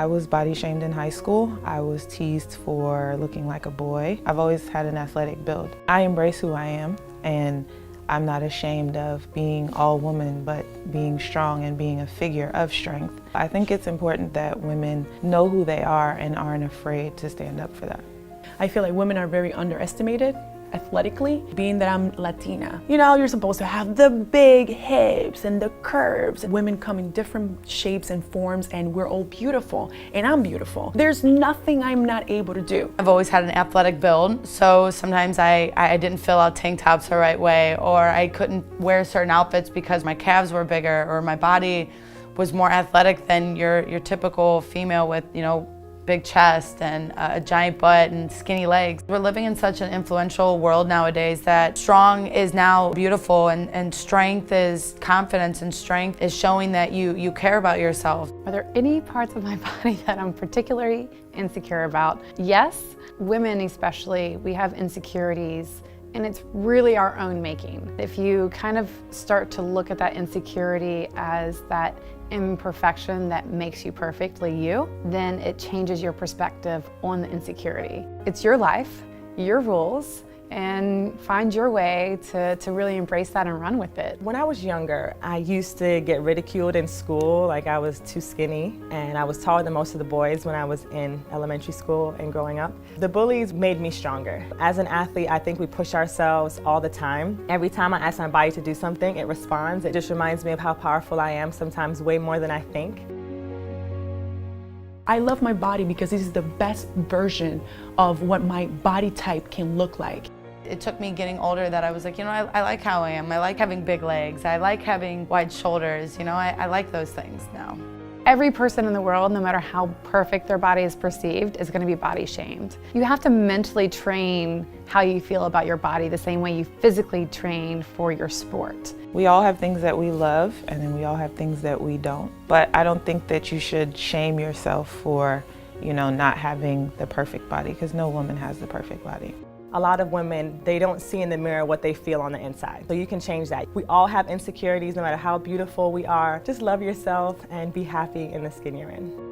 I was body shamed in high school. I was teased for looking like a boy. I've always had an athletic build. I embrace who I am, and I'm not ashamed of being all woman, but being strong and being a figure of strength. I think it's important that women know who they are and aren't afraid to stand up for that. I feel like women are very underestimated athletically, being that I'm Latina. You know, you're supposed to have the big hips and the curves. Women come in different shapes and forms, and we're all beautiful, and I'm beautiful. There's nothing I'm not able to do. I've always had an athletic build, so sometimes I didn't fill out tank tops the right way, or I couldn't wear certain outfits because my calves were bigger, or my body was more athletic than your typical female with, you know, big chest and a giant butt and skinny legs. We're living in such an influential world nowadays that strong is now beautiful, and strength is confidence, and strength is showing that you care about yourself. Are there any parts of my body that I'm particularly insecure about? Yes, women especially, we have insecurities, and it's really our own making. If you kind of start to look at that insecurity as that imperfection that makes you perfectly you, then it changes your perspective on the insecurity. It's your life, your rules, and find your way to really embrace that and run with it. When I was younger, I used to get ridiculed in school, like I was too skinny, and I was taller than most of the boys when I was in elementary school and growing up. The bullies made me stronger. As an athlete, I think we push ourselves all the time. Every time I ask my body to do something, it responds. It just reminds me of how powerful I am, sometimes way more than I think. I love my body because this is the best version of what my body type can look like. It took me getting older that I was like, you know, I like how I am. I like having big legs. I like having wide shoulders. You know, I like those things now. Every person in the world, no matter how perfect their body is perceived, is going to be body shamed. You have to mentally train how you feel about your body the same way you physically train for your sport. We all have things that we love, and then we all have things that we don't. But I don't think that you should shame yourself for, you know, not having the perfect body, because no woman has the perfect body. A lot of women, they don't see in the mirror what they feel on the inside. So you can change that. We all have insecurities, no matter how beautiful we are. Just love yourself and be happy in the skin you're in.